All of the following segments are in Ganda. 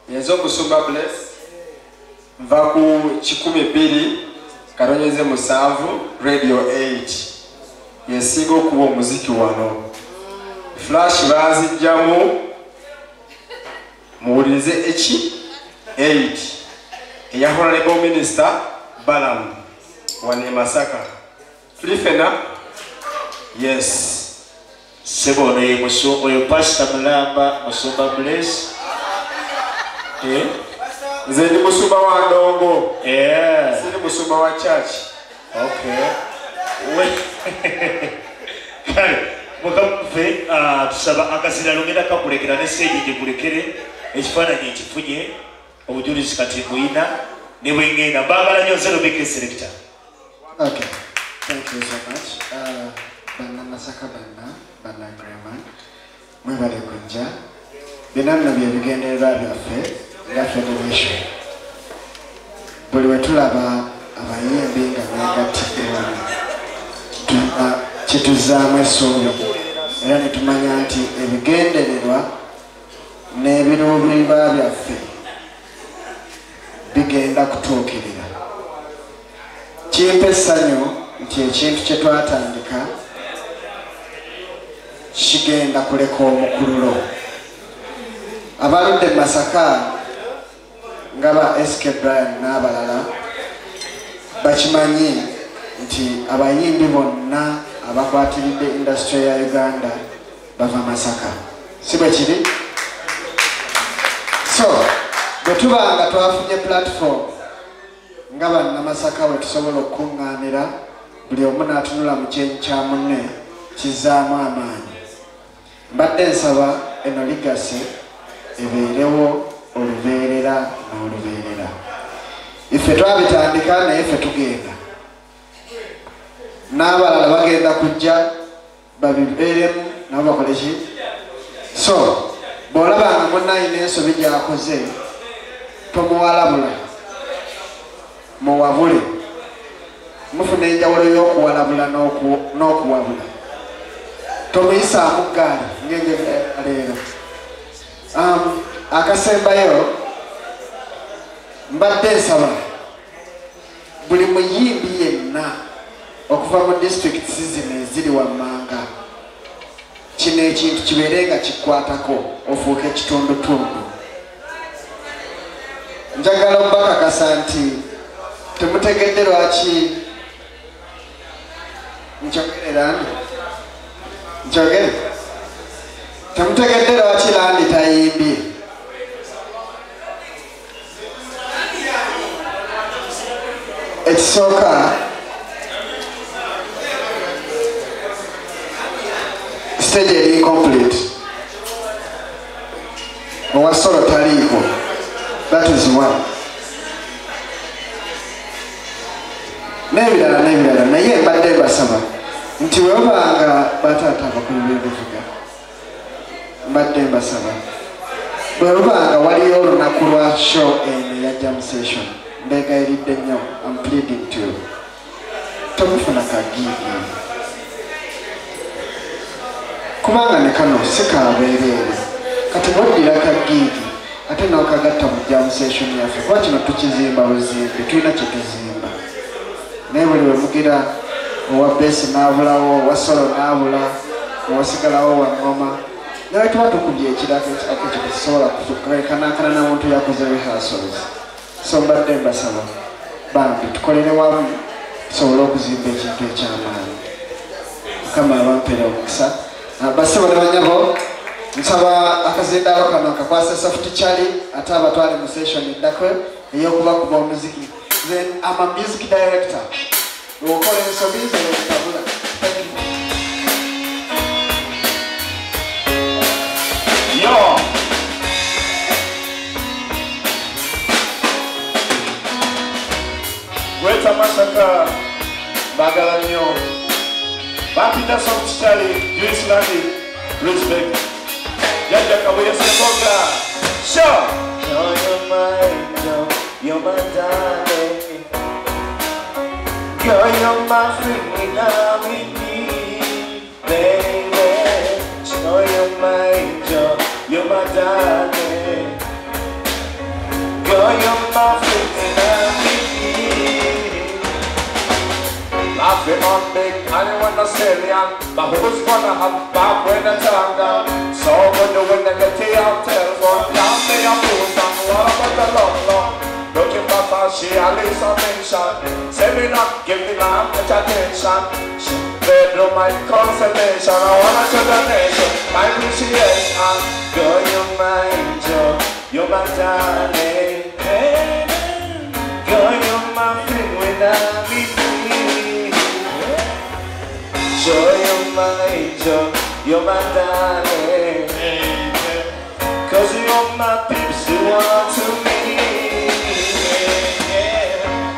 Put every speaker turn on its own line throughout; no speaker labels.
Yenzo Musumba Bless Vaku Chikumi Pili Karonyeze Musavu Radio 8 Yesigo kubo muziki wano Flash bazi jamu Muwulirize echi 8 Eya Honorable Minister Balaam Wane Masaka Flifena Yes
Sebone Musumba yo Pastor Mulamba Musumba Bless
Zeni Musumba wa Ndongo.
Yeah.
Zeni Musumba wa church.
Okay. Kale, mukamufe tusaba akazira lungenda kakulekera ne stage gikurekere ekifaananyi ekifunye obujulizi kati kuyina ne bwengenda baagala nnyo zero big selector.
Okay. Thank you so much. Banna Masaka Banna Graham. Mwebale kunja. Binanna byebigendererwa byaffe nga federation. Buli wetulaba abayimbi nga beegattidde wano kituzaamu essuubi era ne tumanya nti ebigendererwa n'ebiruubirirwa byaffe bigenda kutuukirira. Kimpa essanyu nti ekintu kye twatandika kigenda kuleka omukululo. Abaludde Masaka ngaba SK Brian n'abalala bakimanyi nti abayimbi bonna abakwatiridde industry ya Uganda bava Masaka. Si bwe kiri? So, bwe tuba nga twafunye platform nga banna Masaka we tusobola okuŋŋaanira buli omu n'atunula mu kyenyi kya munne kizaamu amaanyi. Mbadde nsaba eno legacy ebeerewo olubeerera n'olubeerera. Iffe twabitandika naye ffe tugenda. N'abalala bagenda kujja babibeeremu nabo bakole ki? So, bw'olaba nga munnayina ensobi gy'akoze tomuwalabula. Muwabule. Mufuna enjawulo y'okuwalabula n'okuwabula. Tomuyisaamu ggaali ng'enjegera leero. Akasembayo mbadde nsaba buli muyimbi yenna okuva mu district zino eziri wammanga kino ekintu kibeere nga kikwatako ofuuke kitundutundu. Njagala obbakakasa nti temutegedde lwaki nkyogere temutegedde lwaki Landi tayimbye. Ekisooka stage eri incomplete. Owasolo taliiko. That is one. N'ebirala naye mbadde basaba nti webanga bataata abakulu b'ebivuga mbadde mbasaba bwebanga waliyo olunaku lwa show eno ya jam session mbegayiridde nnyo. I'm pleading to you. Tomufuna kagiigi kubanga ne kano si kabeereere kati boddira kagiigi ate n'okagatta mu jam session yaffe kuba kino tukizimba buzimbi tulina kye tuzimba naye buli we mugira owa besi n'abulawo owa solo n'abula owasigalawo wa ngoma naye tuba tukubye ekirako kyetusobola kanankana na muntu yakoze rehearsals. So mbadde mbasaba bambi tukolere wamu tusobole okuzimba ekintu ekyamaanyi. Mukama abampeera omukisa. Basebo ne banyabo nsaba akazindaalo kano akakwasa Soft Charlie ate abatwale mu session eddako ey'okubakuba omuziki. Then I'm a music director. We'll call him Sobizo Tabula. Thank you.
Yo! Weta Masaka bagala nnyo. Bapita Soft Charlie, Juice Landi, respect. Jaja Kabuye Semoga. Sure! You're my, you're my darling. Girl, you're my freedom with me, baby. You're my angel, you're my darling.
my feeling and me. Laughing on big, I didn't want to say young, but who's gonna have back when the time down? So when the wind and get the out telephone, down me a fool, and what about the long? Looking back for she at least a mention. Say me not, give me not much attention. Bedroom my consolation, I wanna show the nation my appreciation. Girl, you're my angel, you're my darling. Girl, you're my friend when I'm with you. Girl, you're my angel, you're my darling. Cause you're my peeps, you are to me.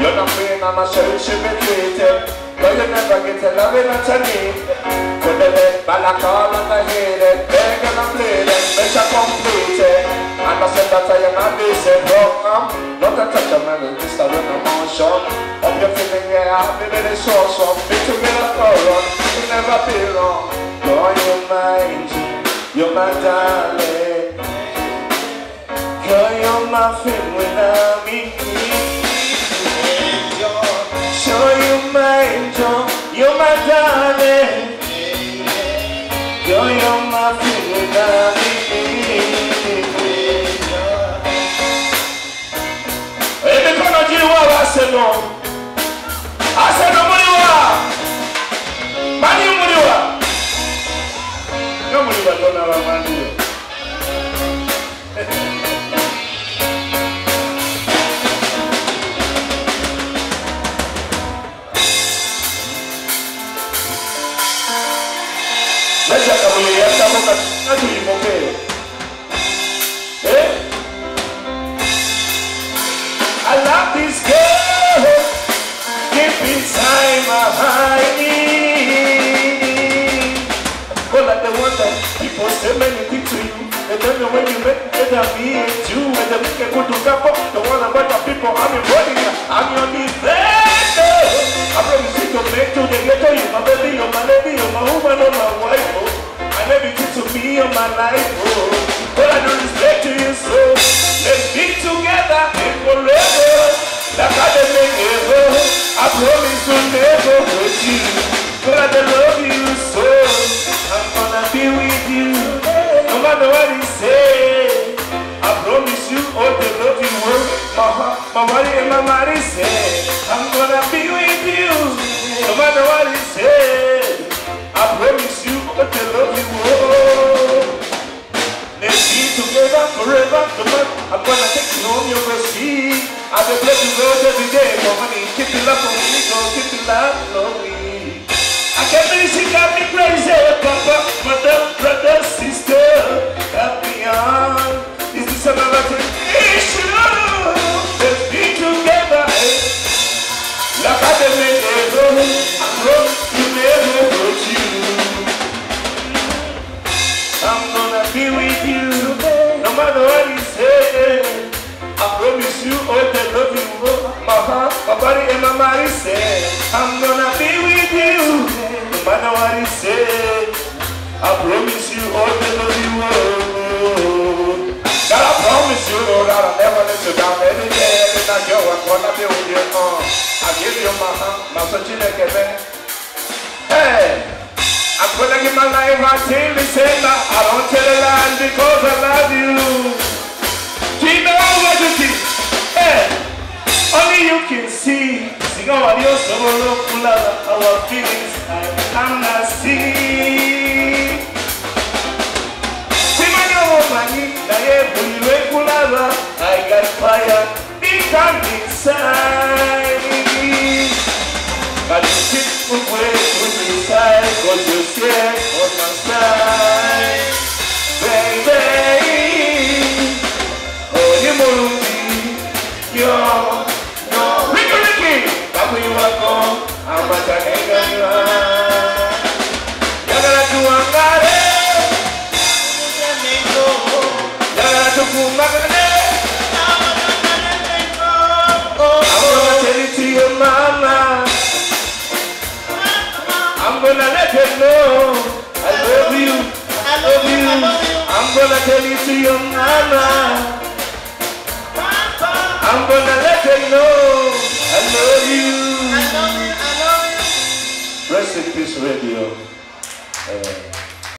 You're not free, I'm a show you should be treated. But you never get to love it that you need. Put the leg back all on the head, beg and I'm bleeding, make you complete it. And I said that I am not busy, wrong. Not a touch of man, just a run emotion. Hope you're feeling yeah, baby, it's so big to me like a run. You never be wrong. Girl, you're my angel, you're my darling. Girl, you're my friend when I'm in need. Sure, you're my angel, you're my darling. Girl, you're my friend when I'm in need. Every corner of you, I said no. I said no, Muriwa. Mani Muriwa. No Muriwa, don't have a mani. I love this girl, give me time I need. Go like the one that people say many things to you. They tell me when you make it that me and you. And they make a good to cap up. The one about the people, I'm in body, I'm your defender. I promise you to make to the ghetto. You're my baby, you're my lady, you're my woman, you're my wife. And everything to me in my life, but I do respect to you, so let's be together and forever. Like I didn't make ever, I promise to never hurt you. But I love you so, I'm gonna be with you, no matter what he say. I promise you all the love you want. My body and my body say, I'm gonna be with you, no matter what he say. I promise you what the love you want. Let's be together forever. I'm gonna take you home, you're gonna see. I'll be blessed to go every day for money. Keep it love for me, go keep it love lonely. I can't believe she got me crazy. Papa, mother, brother, sister, help me on. Is this another tradition? Let's be together. Like I didn't ever, I promise you never hurt you. I'm gonna be with you, no matter what you say. I promise you all the love you want. My heart, my body and my mind say, I'm gonna be with you, no matter what you say. I promise you all the love you want. God, I promise you, Lord, I'll never let you down. Every day, every night, yo, I'm gonna be with you. I give you my heart, my son, hey. I'm gonna give my life until December. I don't tell a lie because I love you. Do you know what you think? Hey, only you can see. Sing our Dios, our feelings I'm not seeing. See my money, I got fire deep down inside. But you keep away from your side, cause you're scared on my side. Baby, oh, you're moving, you're no Ricky, but when you walk on, I'm a Tanega. You're gonna do a gare, you're gonna do Kumagane. I'm gonna tell it to your mama. I'm gonna let her know I love you I'm gonna let them know I love you.
I love you.
Rest in peace, radio.